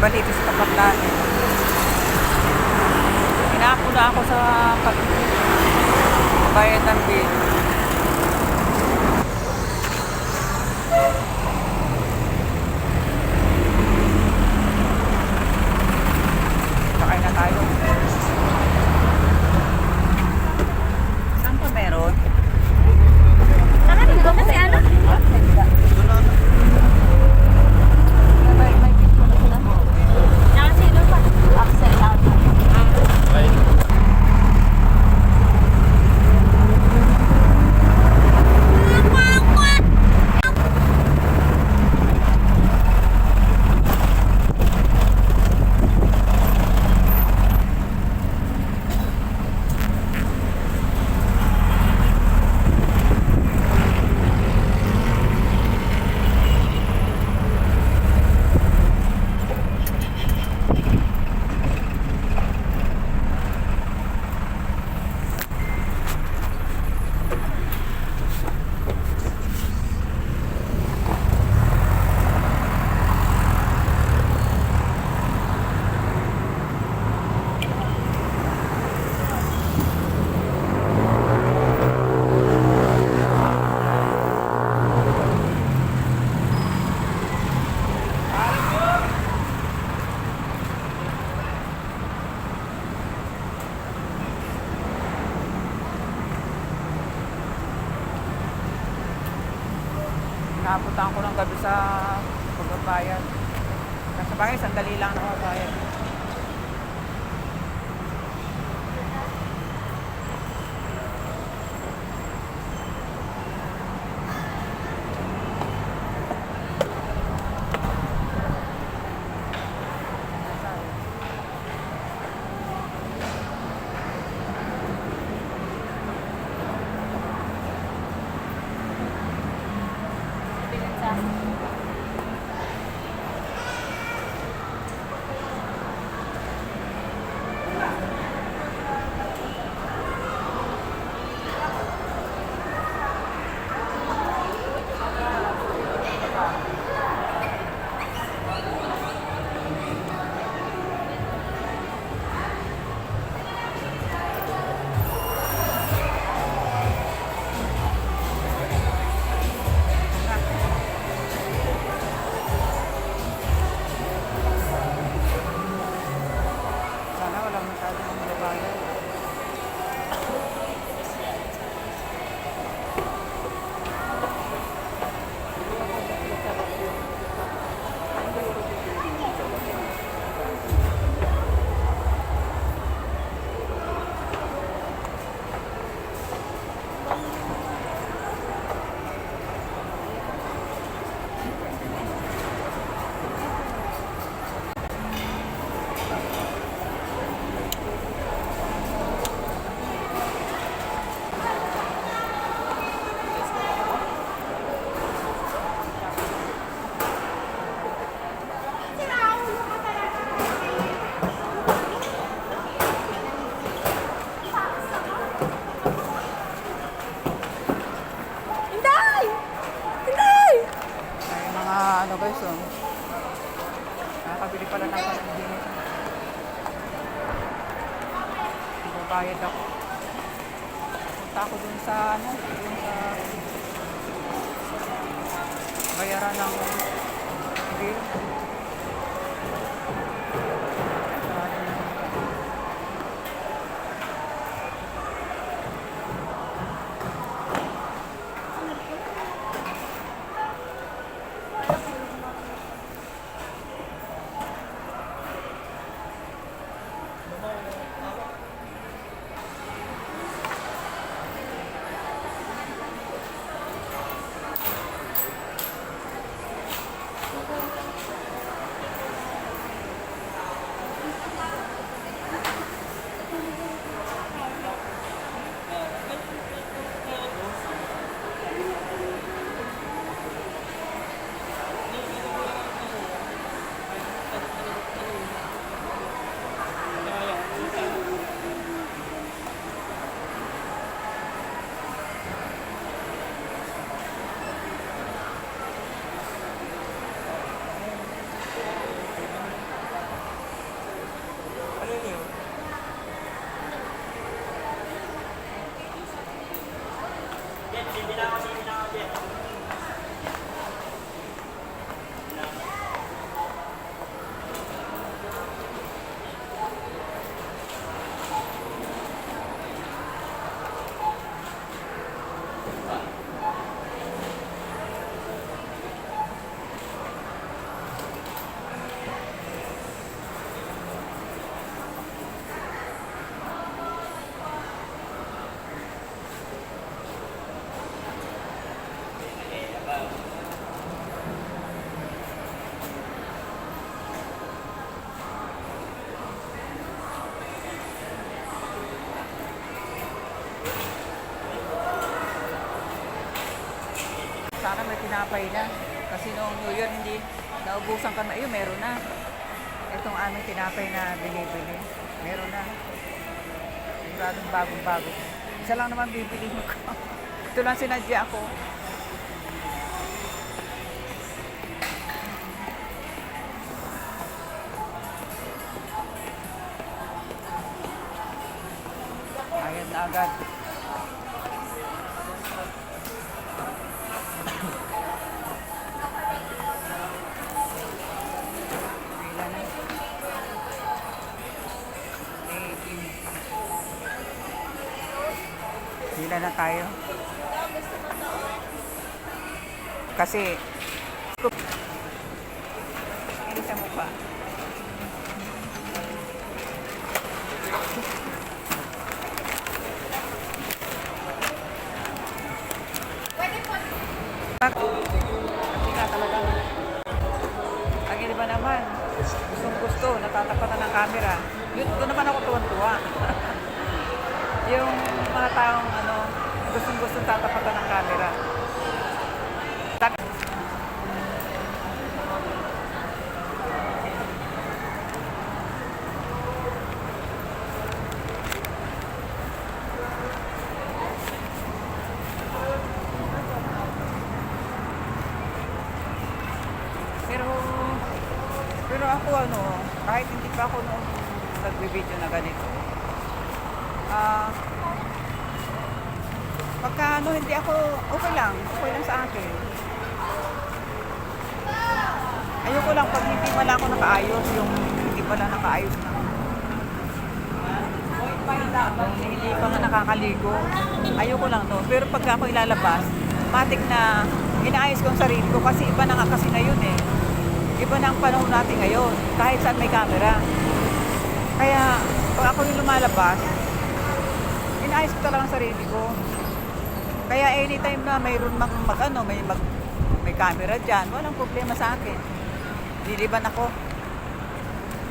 balito sa tapat natin. Inapo na ako sa pagbayad ng bill. Sakay na tayo. Saan pa meron? Nakarin ko kasi ano? May picture na sila. Nakasino pa? Axel Alba. Nakapuntaan ko ng gabi sa pagbabayad. Kasi bagay, sandali lang na magbayad. Sana wala masyadong magbabayad. Ano guys, oh. Nakakabili pala ng panandin. Bayad ako. Punta ako dun sa dun sa bayaran ng bill. Sana may tinapay na. Kasi noong New Year, hindi naubusan kami. Ayun, meron na. Itong aming tinapay na binibili. Meron na. Siguradong bagong-bago. Isa lang naman bibili ko. Ito lang sinadya ako. Ayan na agad. Pila na. 18. Pila na tayo. Kasi ini sa mukha. Kasi nga talaga. Ang iba naman, gustong gusto, natatapatan ng camera. Yun, doon naman ako tuwan-tuwa. Yung mga taong gustong gusto tatapatan ng camera. Pero ako kahit hindi pa ako nung nagbe-video na ganito. Pagka hindi ako, okay lang sa akin. Ayoko lang pag hindi pala ako nakaayos, yung hindi pala nakaayos na. Hindi pa nga nakakaligo. Ayoko lang Pero pagka ako ilalabas, matik na inaayos ko ang sarili ko kasi iba na nga kasi ngayon eh. Iba na ang panahon natin ngayon, kahit saan may camera. Kaya, pag ako yung lumalabas, inaayos ko talaga ang sarili ko. Kaya anytime na mayroon may camera dyan, walang problema sa akin. Liliban ako.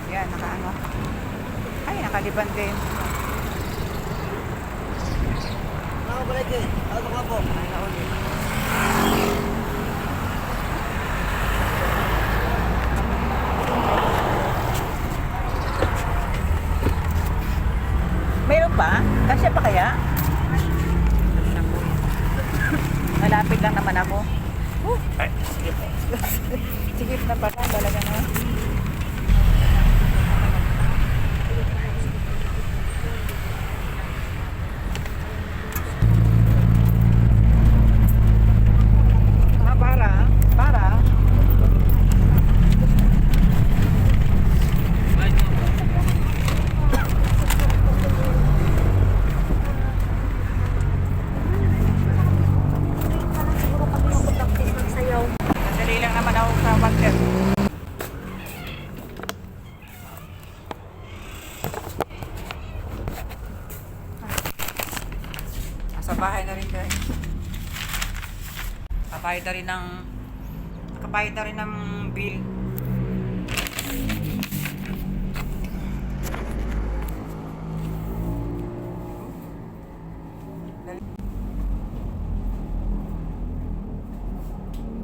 Yan, Ay, nakaliban din. Nakabalik eh. Ano ka po? Ay, naulit. Mayroon pa? Kasya pa kaya? Malapit lang naman ako. Ay, sige po. Sige na pala, talaga na. Para. Madali lang naman ako sa market. Nasa bahay na rin guys. Kapayad na rin ng bill.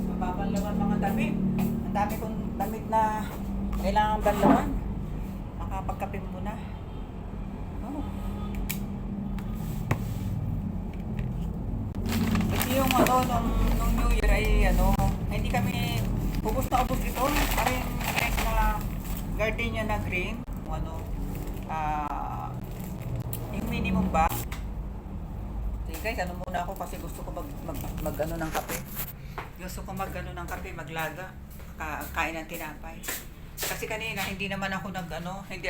Mapapanlawan mga damit. Ang dami kong damit na kailangan banlawan. Makapagkape muna. Oh. Kasi yung nung New Year ay hindi kami ubos na ubos ito. Parang na gardenia na green. Yung minimum ba? Ito Guys, ano muna ako kasi gusto ko mag ano ng kape. Gusto ko mag ano ng kape, maglaga. Kain ng tinapay. Kasi kanina hindi naman ako hindi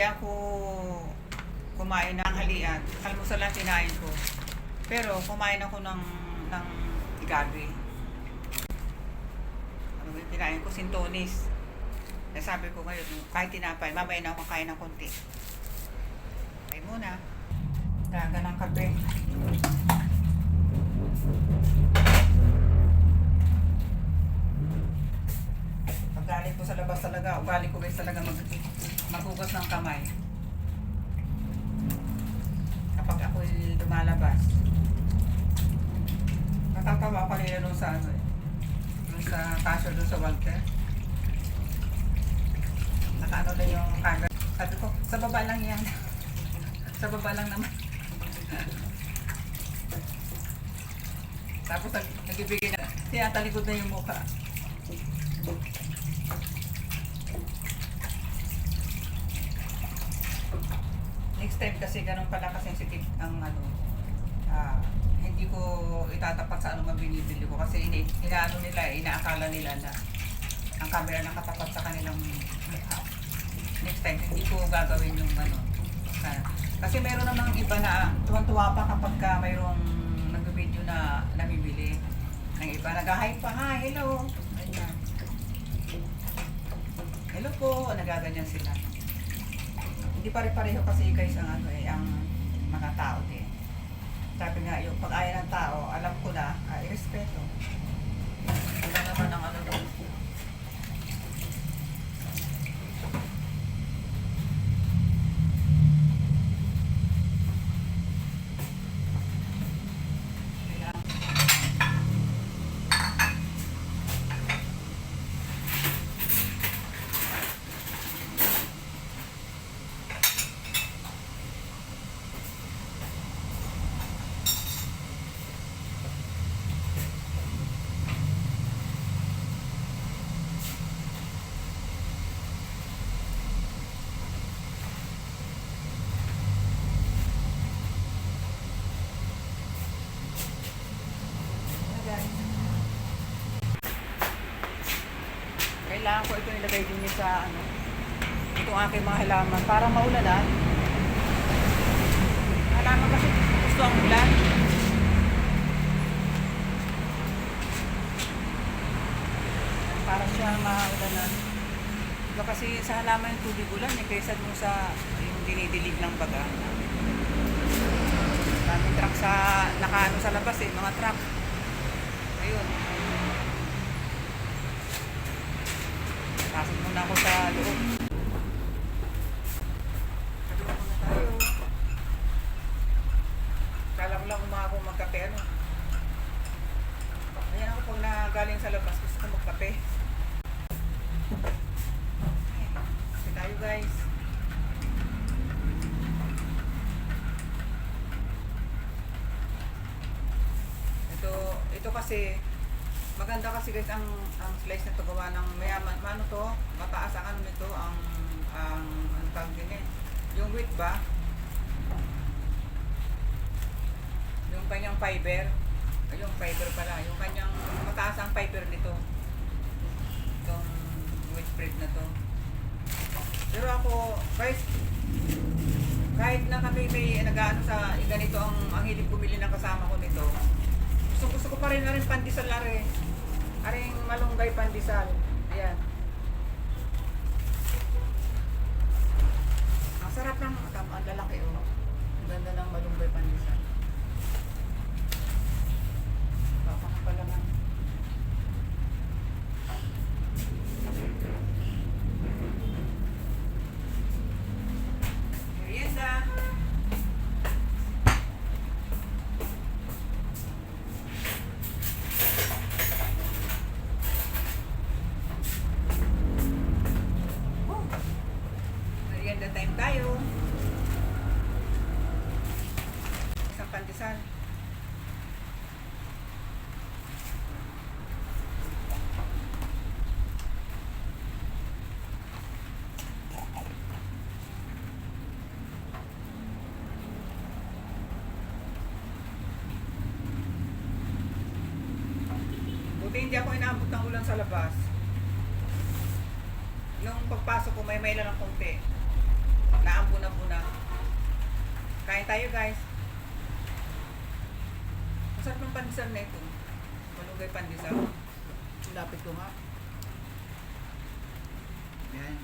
ako kumain ng halian. Almusal lang kinain ko. Pero kumain ako ng gabi. Ano ba yung kinain ko? Sintonis. Kaya sabi ko ngayon, kahit tinapay, mamaya na ako makain ng konti. Kain muna. Daga ng kape. Paggaling ko sa labas talaga, ugali ko guys talaga maghugas ng kamay. Kapag ako'y lumalabas. Natatawa ako kanina doon sa ano eh. Doon sa cashier doon sa Walter. Nakaano na yung kagat. Sabi ko, sa baba lang yan. Sa baba lang naman. Tapos nagbibigay na, tinatalikod na yung mukha. Next time kasi ganun pala ka-sensitive ang ano, hindi ko itatapat sa ano man binibili ko kasi inaano nila, inaakala nila na ang camera nakatapat sa kanilang mukha. Next time, hindi ko gagawin yung ano. Kasi meron namang iba na tuwan-tuwa pa kapag mayroong nag-video na namibili. Ang iba nag-hi pa, hi, hello. Ayan. Hello po, nagaganyan sila. Hindi pare-pareho kasi guys ang ano ang mga tao din. Sabi nga, yung pag-aya ng tao, alam ko na, irespeto. Iba naman ang ano doon. Kailangan ko ito nilagay din sa ano, itong aking mga halaman para maulanan. Halaman kasi gusto ang ulan. Para siya maulanan. Diba kasi sa halaman yung tubig ulan kaysa dun sa yung dinidilig ng baga. Daming truck sa nakaano sa labas mga truck. Ayun. Pasok muna ako sa loob. Sa loob muna tayo. Kala ko lang ako magkape ano. Ayan ako pag nagaling sa labas gusto ko magkape. Kape tayo guys. Ito kasi maganda kasi guys ang slice na to gawa ng mayaman. Ano to? Mataas ang ano nito, ang tawag din eh. Yung wheat ba? Yung kanyang fiber. Yung fiber pala. Yung kanyang mataas ang fiber nito. Itong wheat bread na to. Pero ako, guys, kahit na kami may nag-ano sa ganito ang hilig bumili ng kasama ko nito. Gusto ko pa rin na rin pandesal na rin. Aring malunggay pandesal. Ayan. Ang sarap ng ang lalaki oh. Ang ganda ng malunggay pandesal. Baka pala lang. Merienda. Merienda time tayo. Isang pandesal. hindi ako inaabot ng ulan sa labas. Nung pagpasok ko, may lang ng konti. Naambuna-buna. Kain tayo, guys. Masarap ng pandesal na ito. Malunggay pandesal. Lapit ko nga. Yan.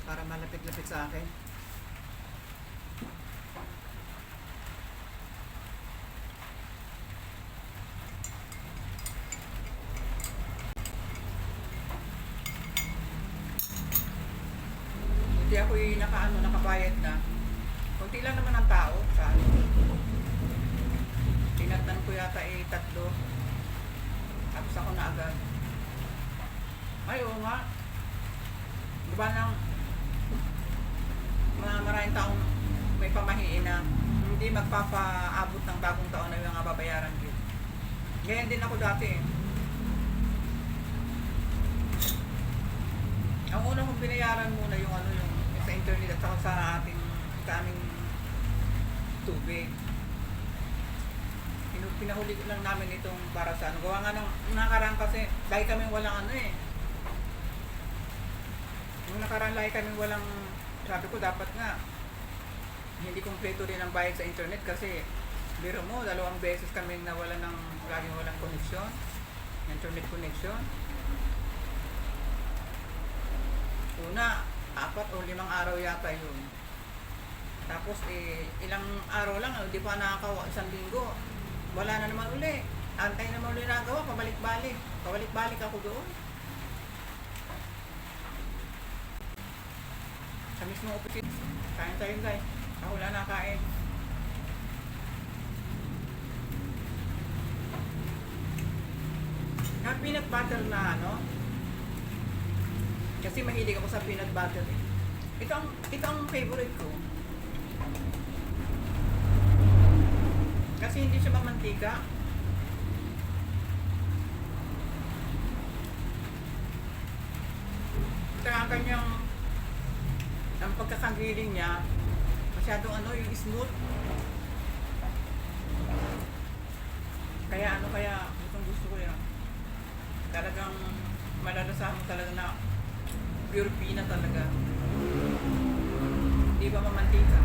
Para malapit-lapit sa akin. Hindi ako nakabayad na. Kunti lang naman ang tao sa ano. Tinatnan ko yata 3. Tapos ako na agad. Ay, oo nga. Diba nang maraming taong may pamahiin na hindi magpapaabot ng bagong taon na yung mga babayaran din. Ganyan din ako dati. Ang una kong binayaran muna yung sa internet at saka sa aming tubig. Pinahuli lang namin itong para sa ano. Gawa nga ng nakaraan kasi dahil kami walang Nung nakaraan lagi kami walang, sabi ko dapat nga hindi kumpleto rin ang bayad sa internet kasi biro mo, 2 beses kami nawala ng laging walang connection, internet connection. Una, 4 o 5 araw yata yun. Tapos ilang araw lang, di pa nakakawa, 1 linggo. Wala na naman uli. Antay naman uli nagawa, pabalik-balik. Pabalik-balik ako doon. Sa mismong opisina. Kain tayo guys. Ako wala nakain. Na peanut butter na kasi mahilig ako sa peanut butter eh. Ito ang favorite ko. Kasi hindi siya mamantika. Saka ang kanyang ang pagkakagiling niya masyadong yung smooth. Kaya gusto ko yan. Talagang malalasahan mo talaga na pure peanut talaga. Hindi ba mamantika?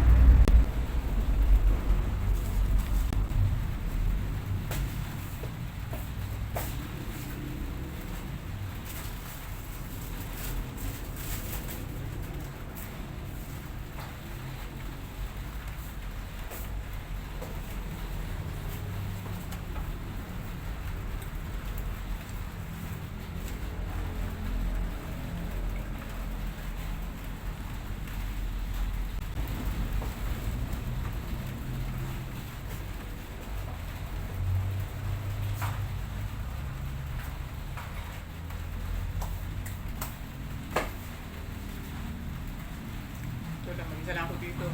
Mag-isa lang ako dito.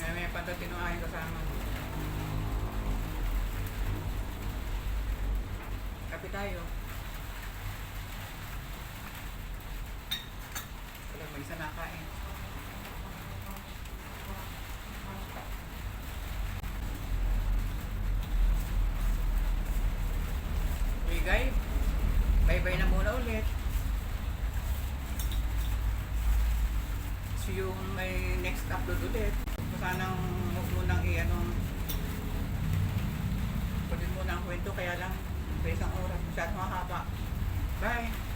May patatin ng aking kasama. Kape tayo. Wala, mag-isa nakain. Okay guys, bye-bye na muna ulit. Yung may next upload ulit. Sanang huwag mo nang pwede mo na ang kwento kaya lang sa 1 oras masyadong mahaba. Bye!